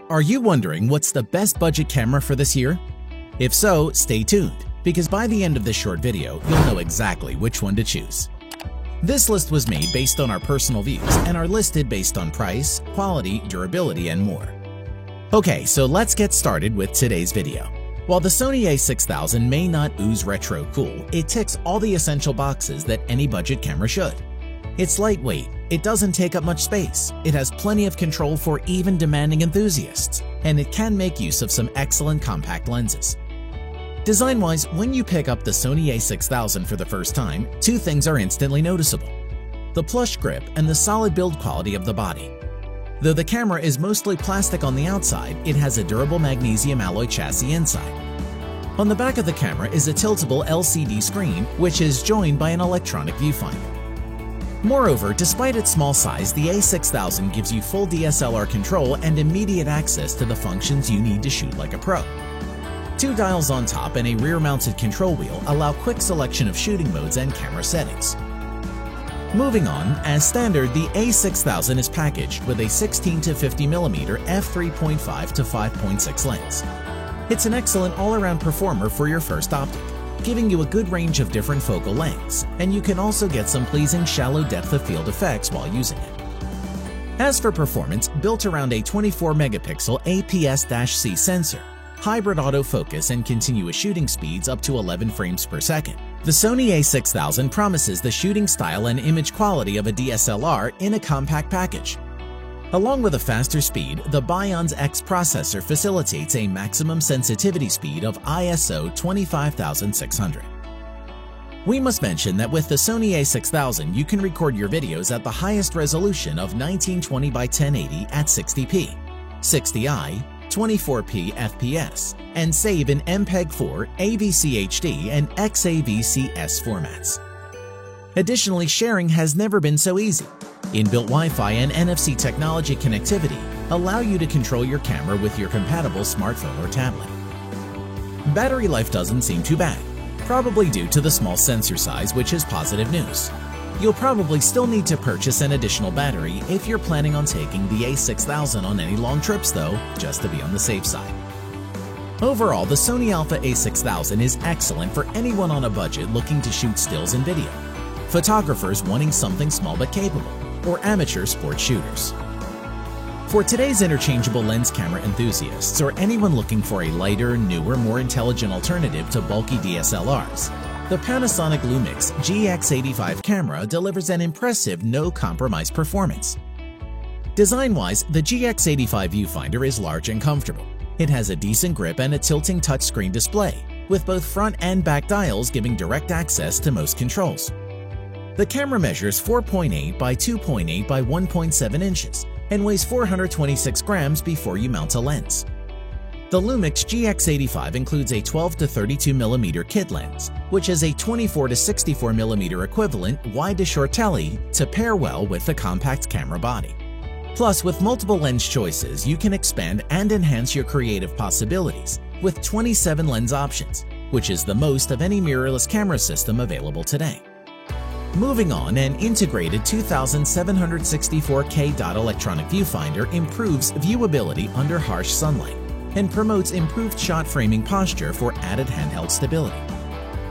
Are you wondering what's the best budget camera for this year? If so, stay tuned, because by the end of this short video, you'll know exactly which one to choose. This list was made based on our personal views and are listed based on price, quality, durability, and more. Okay, so let's get started with today's video. While the Sony a6000 may not ooze retro cool, it ticks all the essential boxes that any budget camera should. It's lightweight, it doesn't take up much space, it has plenty of control for even demanding enthusiasts, and it can make use of some excellent compact lenses. Design-wise, when you pick up the Sony a6000 for the first time, two things are instantly noticeable: the plush grip and the solid build quality of the body. Though the camera is mostly plastic on the outside, it has a durable magnesium alloy chassis inside. On the back of the camera is a tiltable LCD screen, which is joined by an electronic viewfinder. Moreover, despite its small size, the a6000 gives you full DSLR control and immediate access to the functions you need to shoot like a pro. Two dials on top and a rear-mounted control wheel allow quick selection of shooting modes and camera settings. Moving on, as standard, the a6000 is packaged with a 16 to 50mm f3.5 to 5.6 lens. It's an excellent all-around performer for your first optic, giving you a good range of different focal lengths, and you can also get some pleasing shallow depth of field effects while using it. As for performance, built around a 24-megapixel APS-C sensor, hybrid autofocus, and continuous shooting speeds up to 11 frames per second, the Sony a6000 promises the shooting style and image quality of a DSLR in a compact package. Along with a faster speed, the Bionz X processor facilitates a maximum sensitivity speed of ISO 25600. We must mention that with the Sony a6000, you can record your videos at the highest resolution of 1920 by 1080 at 60p, 60i, 24p FPS, and save in MPEG-4, AVC HD, and XAVC-S formats. Additionally, sharing has never been so easy. Inbuilt Wi-Fi and NFC technology connectivity allow you to control your camera with your compatible smartphone or tablet. Battery life doesn't seem too bad, probably due to the small sensor size, which is positive news. You'll probably still need to purchase an additional battery if you're planning on taking the a6000 on any long trips though, just to be on the safe side. Overall, the Sony Alpha a6000 is excellent for anyone on a budget looking to shoot stills and video, photographers wanting something small but capable, or amateur sports shooters. For today's interchangeable lens camera enthusiasts or anyone looking for a lighter, newer, more intelligent alternative to bulky DSLRs, the Panasonic Lumix GX85 camera delivers an impressive no-compromise performance. Design-wise, the GX85 viewfinder is large and comfortable. It has a decent grip and a tilting touchscreen display, with both front and back dials giving direct access to most controls. The camera measures 4.8 by 2.8 by 1.7 inches and weighs 426 grams before you mount a lens. The Lumix GX85 includes a 12 to 32mm kit lens, which is a 24 to 64mm equivalent wide to short tele to pair well with the compact camera body. Plus, with multiple lens choices, you can expand and enhance your creative possibilities with 27 lens options, which is the most of any mirrorless camera system available today. Moving on, an integrated 2764K dot electronic viewfinder improves viewability under harsh sunlight and promotes improved shot framing posture for added handheld stability.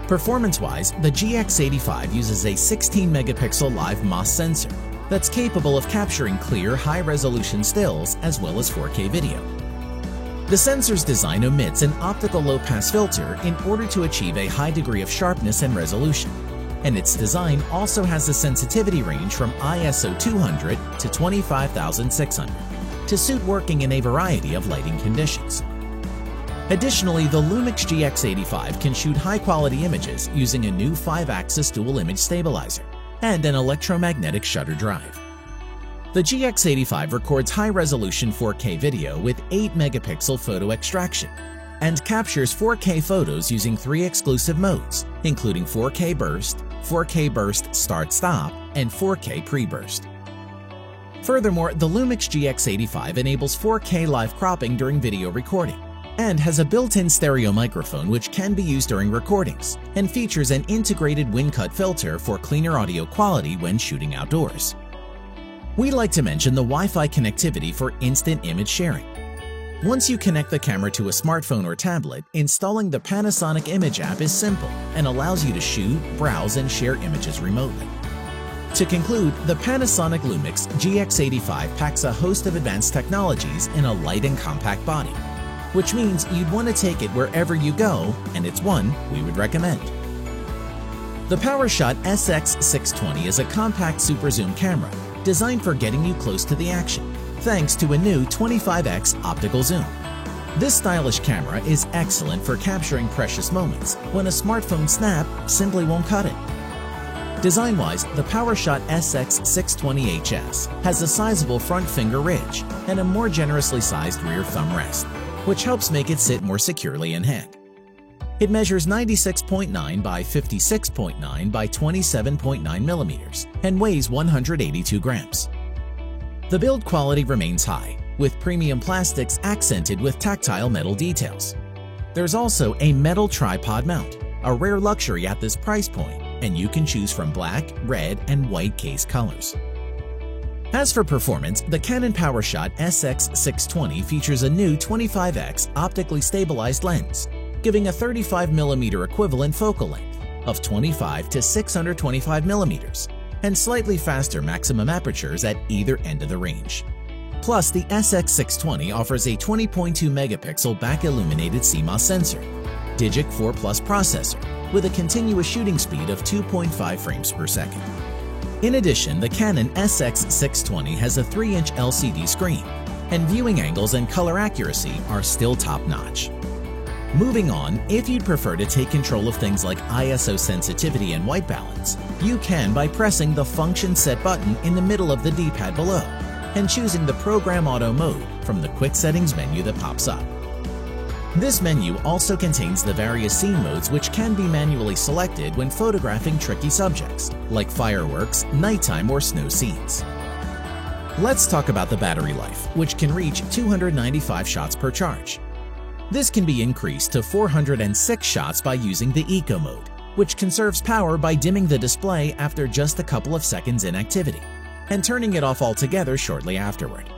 Performance-wise, the GX85 uses a 16-megapixel live MOS sensor that's capable of capturing clear, high-resolution stills as well as 4K video. The sensor's design omits an optical low-pass filter in order to achieve a high degree of sharpness and resolution, and its design also has a sensitivity range from ISO 200 to 25600 to suit working in a variety of lighting conditions. Additionally, the Lumix GX85 can shoot high-quality images using a new 5-axis dual image stabilizer and an electromagnetic shutter drive. The GX85 records high-resolution 4K video with 8-megapixel photo extraction and captures 4K photos using 3 exclusive modes, including 4K Burst, 4K Burst Start-Stop, and 4K Pre-Burst. Furthermore, the Lumix GX85 enables 4K live cropping during video recording and has a built-in stereo microphone which can be used during recordings and features an integrated wind-cut filter for cleaner audio quality when shooting outdoors. We'd like to mention the Wi-Fi connectivity for instant image sharing. Once you connect the camera to a smartphone or tablet, installing the Panasonic Image app is simple and allows you to shoot, browse, and share images remotely. To conclude, the Panasonic Lumix GX85 packs a host of advanced technologies in a light and compact body, which means you'd want to take it wherever you go, and it's one we would recommend. The PowerShot SX620 is a compact super zoom camera designed for getting you close to the action, thanks to a new 25x optical zoom. This stylish camera is excellent for capturing precious moments when a smartphone snap simply won't cut it. Design-wise, the PowerShot SX620HS has a sizable front finger ridge and a more generously sized rear thumb rest, which helps make it sit more securely in hand. It measures 96.9 by 56.9 by 27.9 millimeters and weighs 182 grams. The build quality remains high, with premium plastics accented with tactile metal details. There's also a metal tripod mount, a rare luxury at this price point, and you can choose from black, red, and white case colors. As for performance, the Canon PowerShot SX620 features a new 25x optically stabilized lens, giving a 35mm equivalent focal length of 25 to 625 millimeters and slightly faster maximum apertures at either end of the range. Plus, the SX620 offers a 20.2 megapixel back-illuminated CMOS sensor, Digic 4 Plus processor, with a continuous shooting speed of 2.5 frames per second. In addition, the Canon SX620 has a 3-inch LCD screen, and viewing angles and color accuracy are still top-notch. Moving on, if you'd prefer to take control of things like ISO sensitivity and white balance, you can by pressing the Function Set button in the middle of the D-pad below and choosing the Program Auto mode from the Quick Settings menu that pops up. This menu also contains the various scene modes which can be manually selected when photographing tricky subjects, like fireworks, nighttime, or snow scenes. Let's talk about the battery life, which can reach 295 shots per charge. This can be increased to 406 shots by using the Eco mode, which conserves power by dimming the display after just a couple of seconds in activity, and turning it off altogether shortly afterward.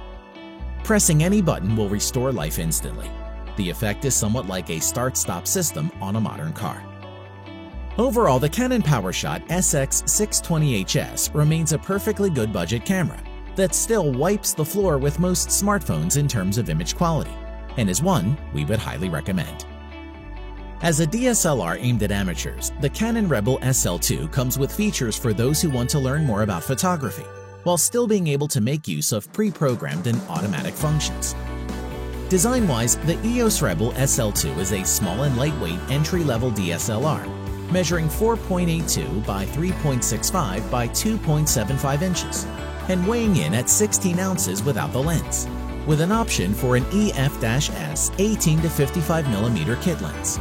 Pressing any button will restore life instantly. The effect is somewhat like a start-stop system on a modern car. Overall, the Canon PowerShot SX620HS remains a perfectly good budget camera that still wipes the floor with most smartphones in terms of image quality, and is one we would highly recommend. As a DSLR aimed at amateurs, the Canon Rebel SL2 comes with features for those who want to learn more about photography, while still being able to make use of pre-programmed and automatic functions. Design-wise, the EOS Rebel SL2 is a small and lightweight entry-level DSLR, measuring 4.82 by 3.65 by 2.75 inches, and weighing in at 16 ounces without the lens, with an option for an EF-S 18 to 55 mm kit lens.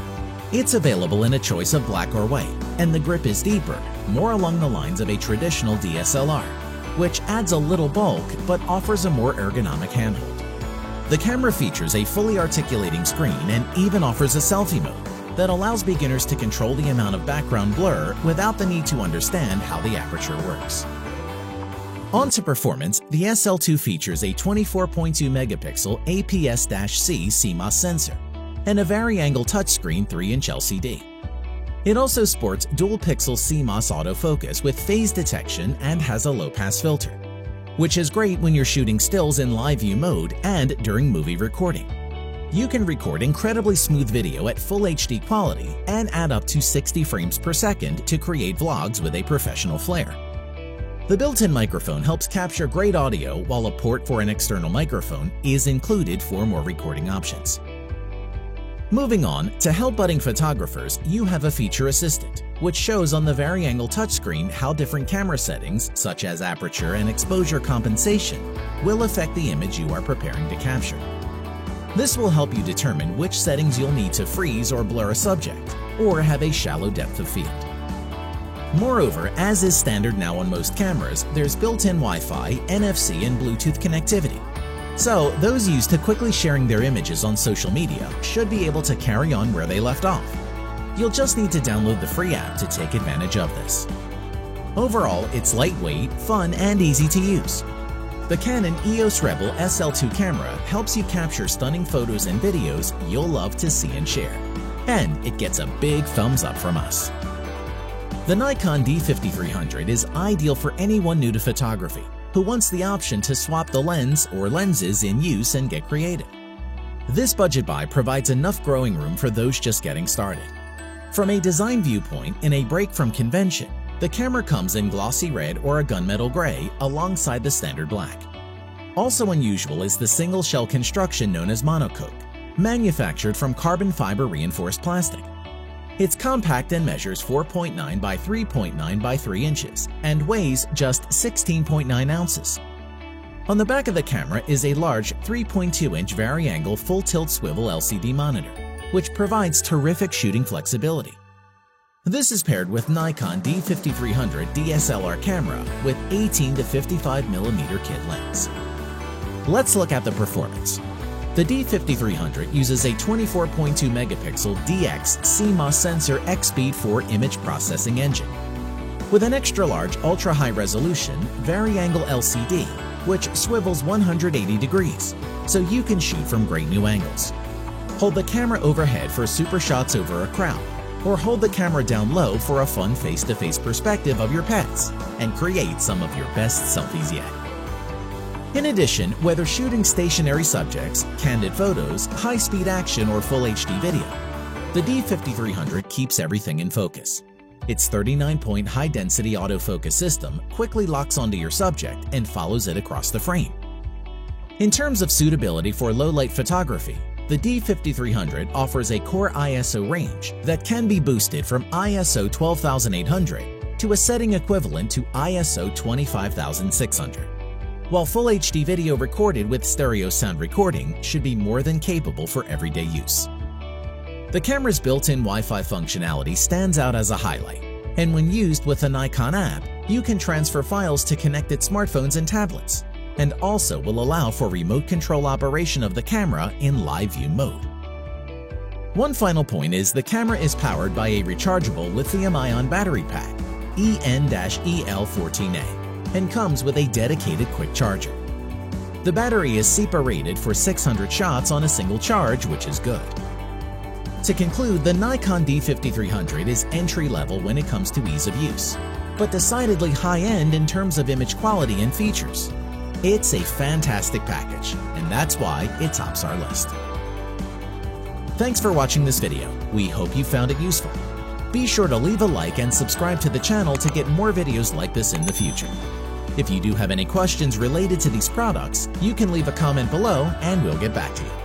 It's available in a choice of black or white, and the grip is deeper, more along the lines of a traditional DSLR, which adds a little bulk but offers a more ergonomic handhold. The camera features a fully articulating screen and even offers a selfie mode that allows beginners to control the amount of background blur without the need to understand how the aperture works. On to performance, the SL2 features a 24.2 megapixel APS-C CMOS sensor and a vari-angle touchscreen 3-inch LCD. It also sports dual-pixel CMOS autofocus with phase detection and has a low-pass filter, which is great when you're shooting stills in live view mode and during movie recording. You can record incredibly smooth video at full HD quality and add up to 60 frames per second to create vlogs with a professional flair. The built-in microphone helps capture great audio, while a port for an external microphone is included for more recording options. Moving on, to help budding photographers, you have a feature assistant, which shows on the vari-angle touchscreen how different camera settings, such as aperture and exposure compensation, will affect the image you are preparing to capture. This will help you determine which settings you'll need to freeze or blur a subject, or have a shallow depth of field. Moreover, as is standard now on most cameras, there's built-in Wi-Fi, NFC, and Bluetooth connectivity. So, those used to quickly sharing their images on social media should be able to carry on where they left off. You'll just need to download the free app to take advantage of this. Overall, it's lightweight, fun, and easy to use. The Canon EOS Rebel SL2 camera helps you capture stunning photos and videos you'll love to see and share. And it gets a big thumbs up from us. The Nikon D5300 is ideal for anyone new to photography who wants the option to swap the lens or lenses in use and get creative. This budget buy provides enough growing room for those just getting started. From a design viewpoint, in a break from convention, the camera comes in glossy red or a gunmetal gray alongside the standard black. Also unusual is the single shell construction known as monocoque, manufactured from carbon fiber reinforced plastic. It's compact and measures 4.9 by 3.9 by 3 inches and weighs just 16.9 ounces. On the back of the camera is a large 3.2-inch vari-angle full-tilt swivel LCD monitor, which provides terrific shooting flexibility. This is paired with Nikon D5300 DSLR camera with 18 to 55mm kit lens. Let's look at the performance. The D5300 uses a 24.2 megapixel DX CMOS sensor X-Speed 4 image processing engine with an extra-large ultra-high resolution vari-angle LCD which swivels 180 degrees, so you can shoot from great new angles. Hold the camera overhead for super shots over a crowd, or hold the camera down low for a fun face-to-face perspective of your pets and create some of your best selfies yet. In addition, whether shooting stationary subjects, candid photos, high-speed action, or full HD video, the D5300 keeps everything in focus. Its 39-point high-density autofocus system quickly locks onto your subject and follows it across the frame. In terms of suitability for low-light photography, the D5300 offers a core ISO range that can be boosted from ISO 12800 to a setting equivalent to ISO 25600. While Full HD video recorded with stereo sound recording should be more than capable for everyday use. The camera's built-in Wi-Fi functionality stands out as a highlight, and when used with a Nikon app, you can transfer files to connected smartphones and tablets, and also will allow for remote control operation of the camera in live view mode. One final point is the camera is powered by a rechargeable lithium-ion battery pack, EN-EL14A, and comes with a dedicated quick charger. The battery is SEPA rated for 600 shots on a single charge, which is good. To conclude, the Nikon D5300 is entry-level when it comes to ease of use, but decidedly high-end in terms of image quality and features. It's a fantastic package, and that's why it tops our list. Thanks for watching this video. We hope you found it useful. Be sure to leave a like and subscribe to the channel to get more videos like this in the future. If you do have any questions related to these products, you can leave a comment below and we'll get back to you.